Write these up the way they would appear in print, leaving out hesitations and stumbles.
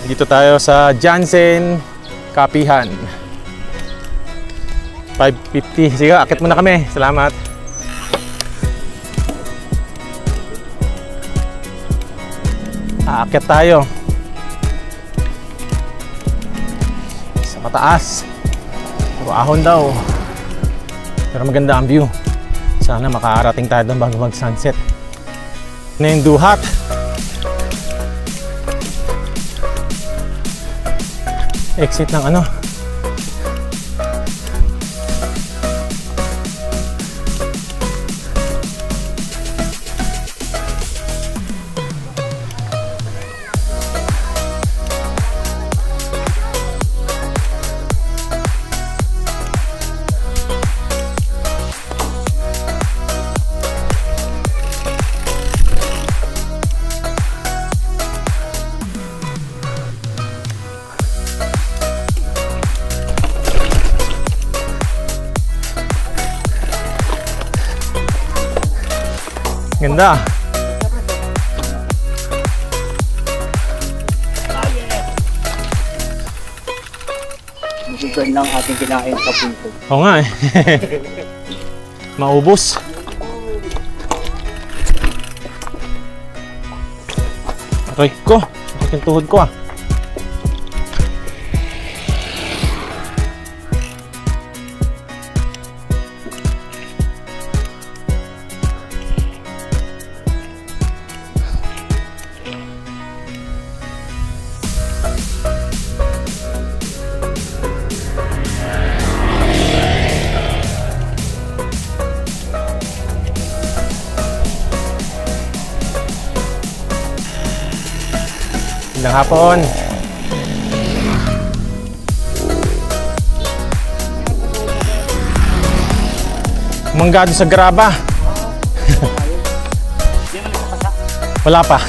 Dito tayo sa Jansen Kapihan. 5:50. Sige, akit muna kami. Salamat. Aakit tayo sa mataas. Puro ahon daw. Pero maganda ang view. Sana makarating tayo doon bago mag-sunset. Na yung duhat. Exit ng ano. Ganda. Susunod lang ating kinain sa punto. Oo nga eh. Maubos. Aray ko. Sakit yung tuhod ko ah. Magandang hapon. Manggado sa graba. Wala pa.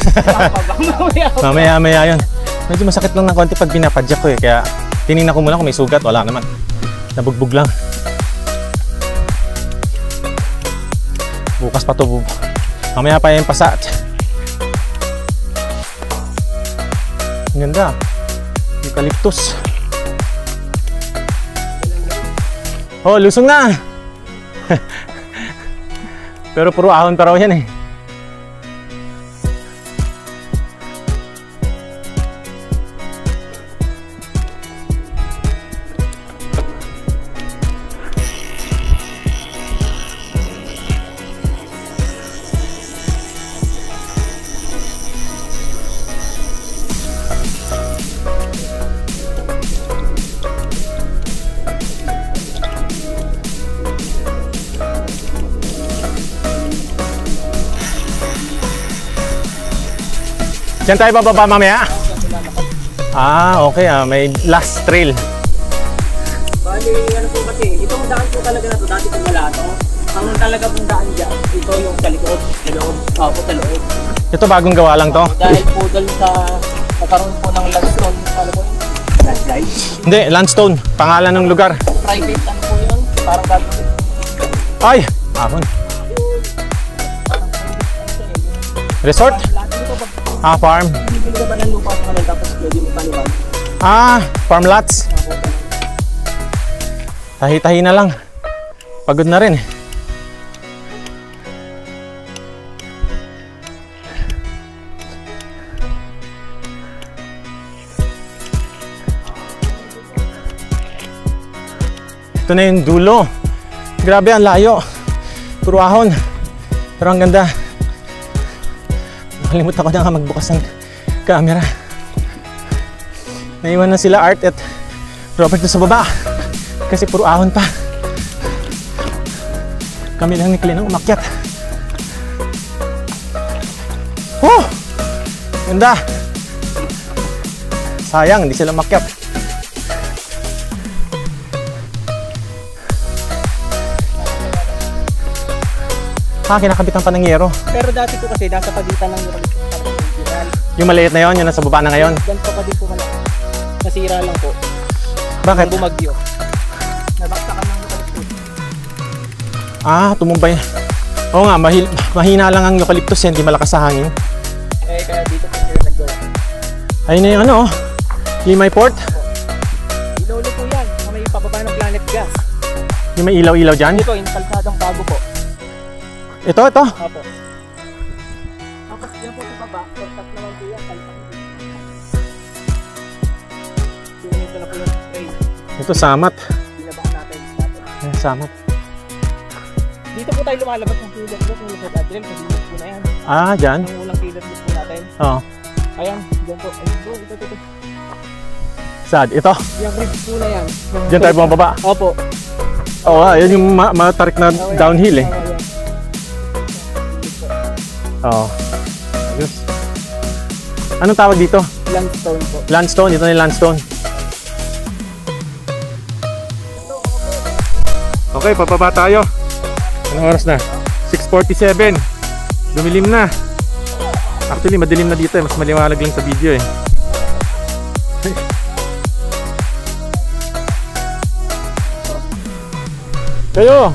Mamaya yun. Medyo masakit lang ng konti pag pinapadyak ko eh. Kaya tinignan ko muna kung may sugat. Wala naman. Nabugbog lang. Bukas pa to. Mamaya pa yung pasat. Ang ganda. Eucalyptus. Oh, lusong na. Pero puro ahon pa raw yan eh. Diyan tayo bababa mamaya? Ah, okay ah. May last trail. Bali, ano po kasi, itong daan po talaga na to, dati po wala to. Ang talaga pong daan dyan, ito yung sa likod, sa loob. Opo, sa loob. Ito bagong gawa lang to? Dahil po dahil sa nagkaroon po ng landstone, ano po yun? Landslide? Hindi, landstone. Pangalan ng lugar. Private, ano po yun? Parang gagawin. Ay! Ahon. Resort? Ah, farm. Bibili ka ba ng lupa sa kanil tapos pwede mo taniman? Ah, farm lots. Tahi-tahi na lang. Pagod na rin eh. Ito na yung dulo. Grabe, ang layo. Puro ahon. Pero ang ganda. Nakalimutan ko na nga magbukas ng camera. Naiwan na sila Art at Robert na sa baba. Kasi puro ahon pa. Kami lang ni Clem ang umakyat. Oh! Ganda! Sayang, hindi sila umakyat. Ah, kinakabitan pa ng yero. Pero dati po kasi nasa pagitan ng eucalyptus. Yung maliit na yon, yung nasa baba na ngayon? Ganito pa din po malaki. Nasira lang po. Bakit? Bumagyo. Nabaksakan ng eucalyptus. Ah, tumumbay. Oo nga, mahina lang ang eucalyptus, hindi malakas sa hangin. Eh, kaya dito po sila naggawa. Ayun na yung ano, Limay Port? Ilolo po yan. May pababa ng Planet Gas. Yung may ilaw-ilaw dyan? Ito, yung kalsadang bago po. Ito. Opo. Tapos yan po sa baba. Kontak naman po yan. Ito na po yung spray. Ito, samat. Binabaan natin. Samat. Dito po tayo lumalabas ng pilot loop ng Luzon Adriel. Kasi dito po na yan. Dyan? Ang unang pilot loop po natin. Oo. Ayan, dyan po. Ayun po, ito. Saan? Ito? Yung bridge po na yan. Diyan tayo bumababa? Opo. Oo, yan yung matarik na downhill eh. Oo. Ayos. Anong tawag dito? Landstone po. Landstone, ito na yung Landstone. Okay, papaba tayo. Anong oras na? 6:47. Dumilim na. Actually, madilim na dito eh. Mas maliwanag lang sa video eh. Kayo!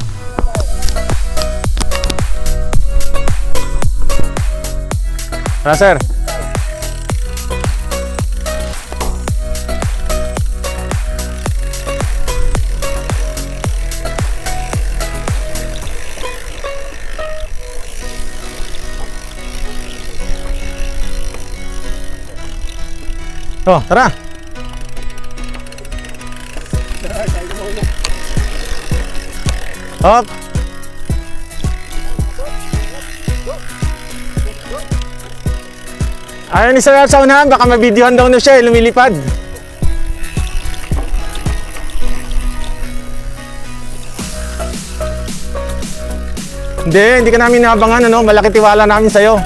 Sir. Oh, tara! Hop! Ayaw ni Sir sa unahan, baka mabidyohan daw na siya eh, lumilipad. Hindi ka namin naabangan, ano? Malaki tiwala namin sa'yo.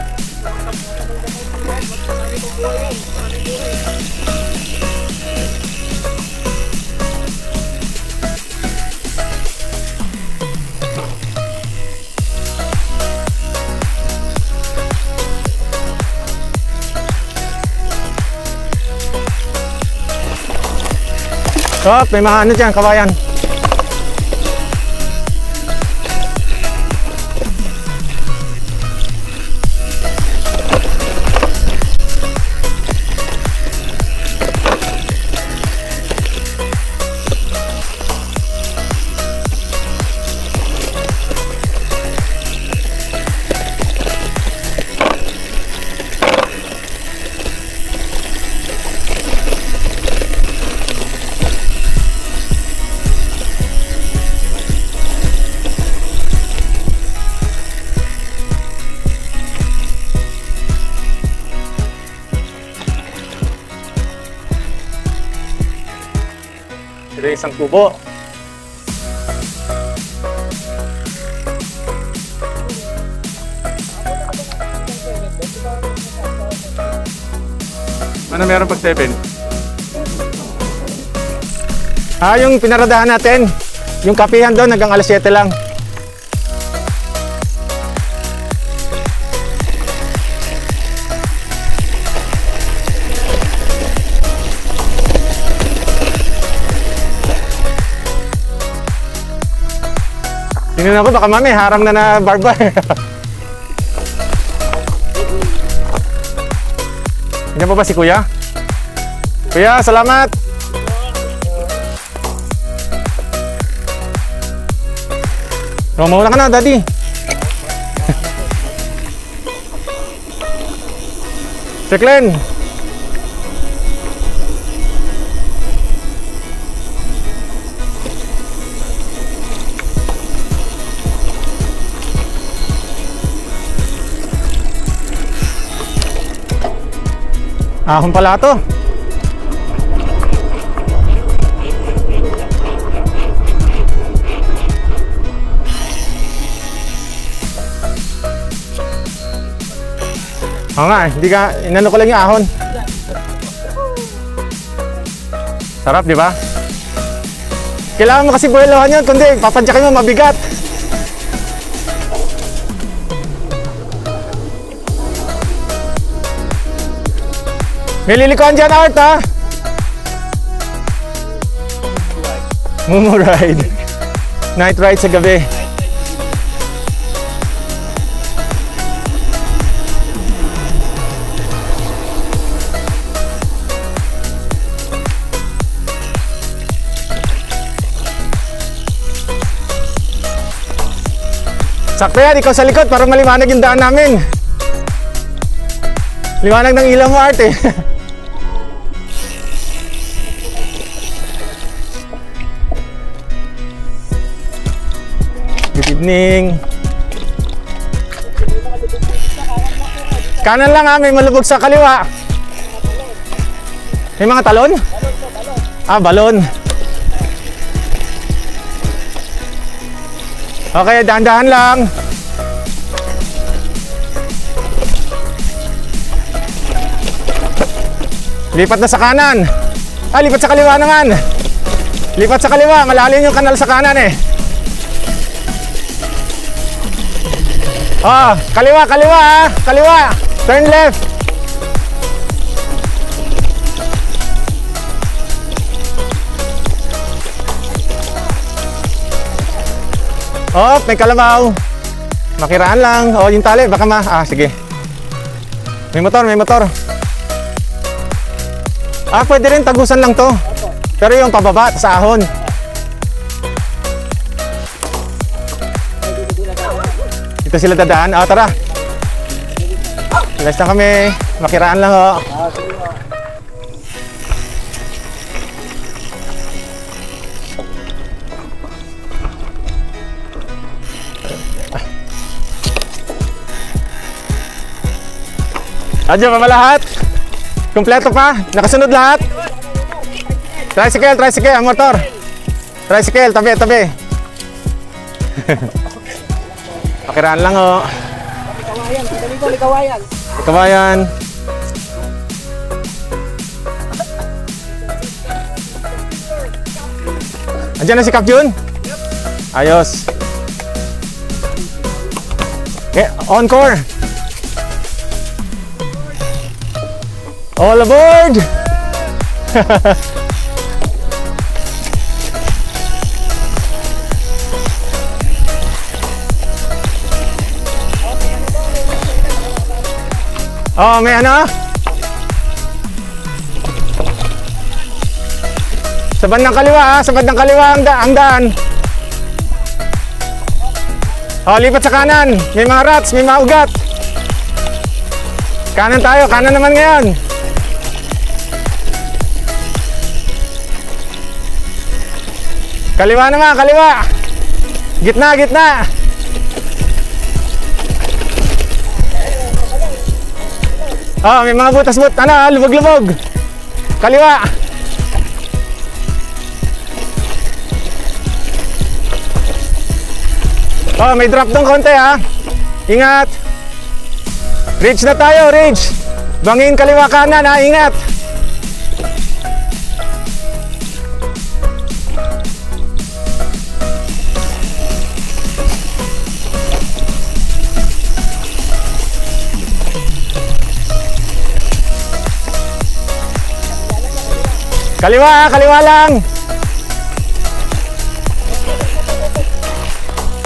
Oh, may mga ano dyan, kabayan. Ito yung isang kubo. Ano meron pag 7? Yung pinaradahan natin. Yung kapihan doon hanggang alas 7 lang. Tingnan ako, baka mami, harang na barbar. Hindi pa ba si Kuya? Kuya, salamat! Mauna ka na, Daddy. Jacqueline! Ahon pala to. Oo nga, hindi ka, inano ko lang yung ahon. Sarap, di ba? Kailangan mo kasi buwelohan yun, kundi papadyakin mo mabigat. May lilikuan dyan, Art, ha? Mumu ride. Night ride sa gabi. Sakto yan, ikaw sa likod para maliwanag yung daan namin. Liwanag ng ilaw mo, Art eh. Good evening. Kanan lang ha, may malubog sa kaliwa. May mga talon? Ah, balon. Okay, dahan-dahan lang. Lipat na sa kanan. Ah, lipat sa kaliwa naman. Lipat sa kaliwa, malalim yung kanal sa kanan eh. Oh, kaliwa, kaliwa ha. Kaliwa. Turn left. Oh, may kalabaw. Makiraan lang. Oh, yung tali, baka sige. May motor, may motor. Ah, pwede rin tagusan lang to. Pero yung pababa sa ahon. Dito sila dadaan. Ah, tara. Guys na kami. Makiraan lang ho. Adyo pa ba lahat? Kompleto pa? Nakasunod lahat? Tricycle, tricycle, ang motor. Tricycle, tabi, tabi. Pakiraan lang o. Likawayan, pagdali ko, likawayan. Likawayan. Andiyan na si Kap Jun? Ayos. Okay, encore. All aboard! Oh, may ano? Sa bandang kaliwa ha, sa bandang kaliwa ang daan. Oh, lipat sa kanan. May mga rats, may mga ugat. Kanan tayo, kanan naman ngayon. Kaliwa naman, kaliwa. Gitna, gitna. Oh, may mga butas-but. Ano, lubog-lubog. Kaliwa. Oh, may drop dong konti ha. Ingat. Ridge na tayo, ridge. Bangin kaliwa kanan ha, ingat. Kaliwa, kaliwa lang.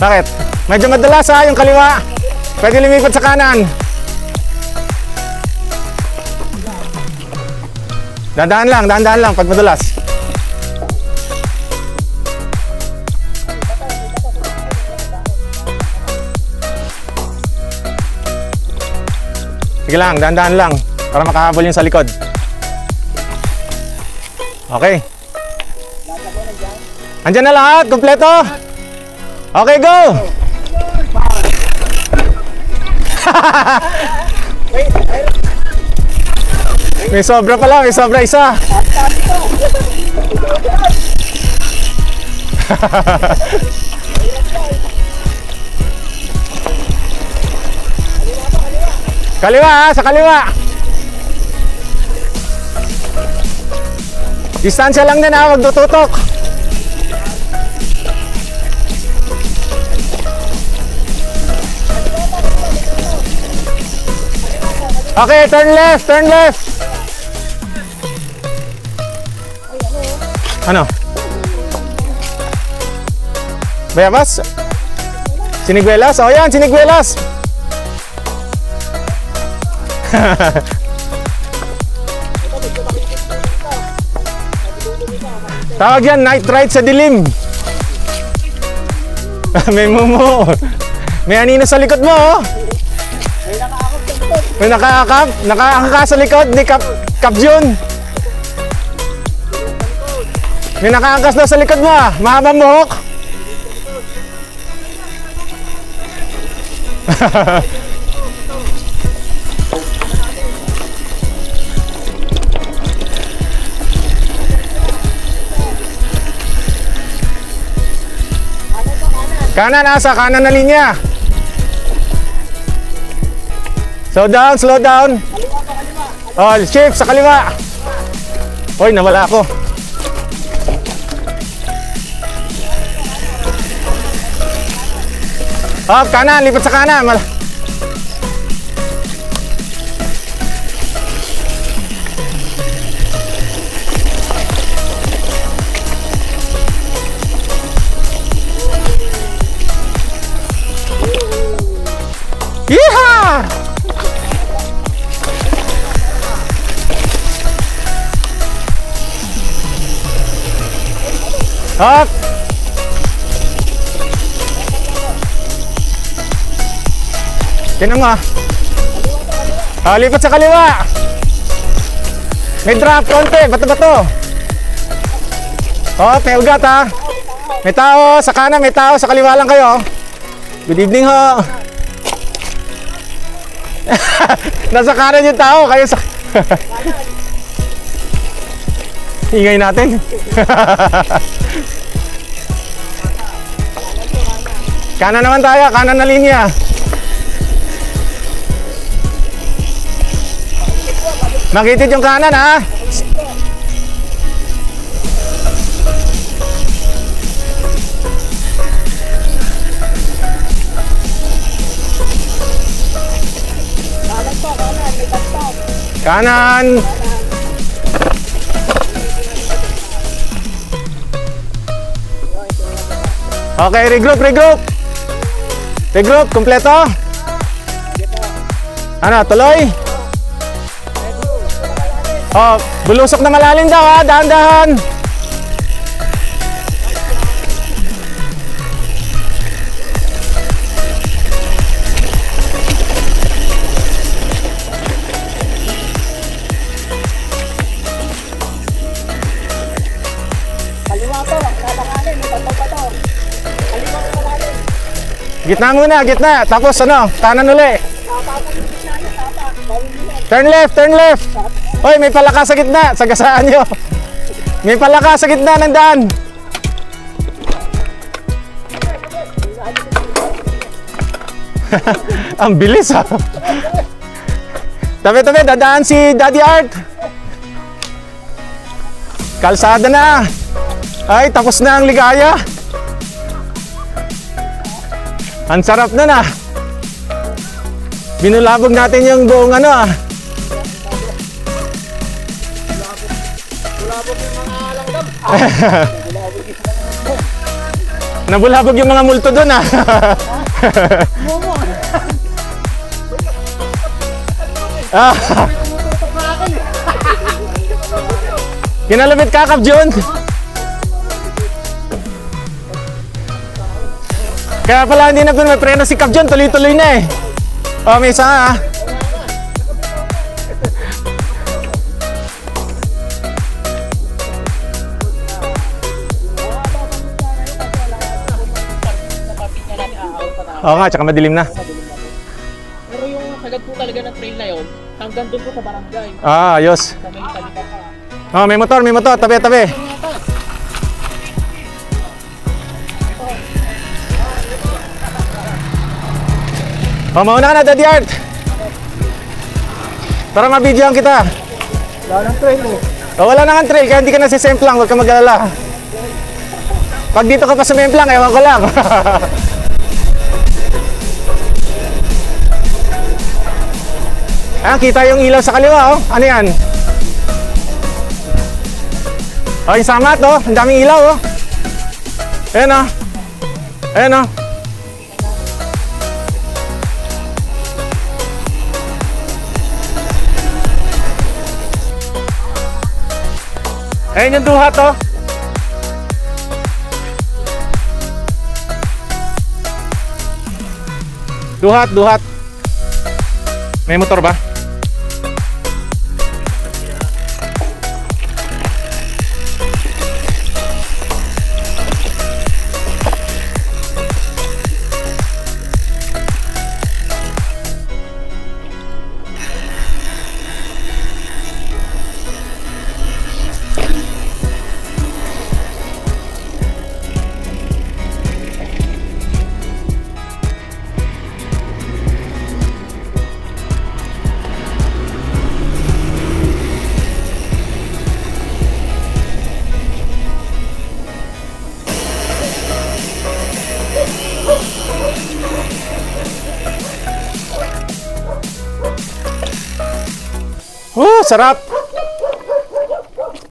Bakit? Medyo madalas ha, yung kaliwa. Pwede lumipat sa kanan. Dahan-dahan lang pag madalas. Sige lang, dahan-dahan lang para makahabol yung sa likod. Okay. Andyan na lahat, kompleto. Okay, go. May sobra pala, may sobra isa. Kaliwa ha, sa kaliwa. Distansya lang din ha, wag tututok. Okay, turn left, turn left. Ano? Bayabas? Siniguelas? O yan, Siniguelas. Tawag yan, night ride sa dilim. May mumu. May anino sa likod mo, oh. May nakaakap sa likod. May nakaangka sa likod ni Cap Jun. May nakaangkas daw sa likod mo, ah. Mahabang buhok. Kanan, asa kanan na linya. Slow down, slow down. Oh, shift sa kaliwa. Hoy, nawala ako. Oh, kanan, lipat sa kanan. Yeehaw! Up! Tinan mo, ah. Lipat sa kaliwa. May drop, konti, bato-bato. Oh, may ugat, ha. May tao, sa kanan may tao, sa kaliwa lang kayo. Good evening, ho. Nasa kanan yung tao, kayo sa... Ingay natin. Kanan naman tayo, kanan na linya. Makitid yung kanan, ha? Kanan. Okay, regroup. Regroup, kompleto. Ano, tuloy? Oh, bulusok na malalim daw, ha? Dahan-dahan. Gitna muna, gitna. Tapos ano, kanan uli. Turn left. Hoy, may palaka sa gitna. Sagasaan nyo. May palaka sa gitna ng daan. Ang bilis, ha. Tabi-tabi, dadaan si Daddy Art. Kalsada na. Ay, tapos na ang ligaya. Ang sarap na na. Binulabog natin yung buong ano, ah. Nabulabog yung mga multo doon, ah. Kinalabit ka, Cap Jun. Kaya pala hindi na may preno si Cap Jun, tuloy-tuloy na, eh. Oh, may isa nga, ah. Oo nga, tsaka madilim na. Pero yung sagad po talaga ng trail na yun, hanggang doon po sa barangay. Ah, ayos. Sa may kalipa pa. Oh, may motor, tabi-tabi. Oh, mauna ka na, Daddy Art. Para mabidyoan kita. Wala ng trail, eh. Oh, wala nang trail, kaya hindi ka nasisemplang, huwag ka mag-alala. Pag dito ka pa sa memplang, ewan ko lang. Kita yung ilaw sa kaliwa, oh. Ano yan? Oh, yung samat, oh. Ang daming ilaw, oh. Ayan, oh. Ayan, oh. Ayan yung duhat, oh. Duhat, duhat. May motor ba? Sarap!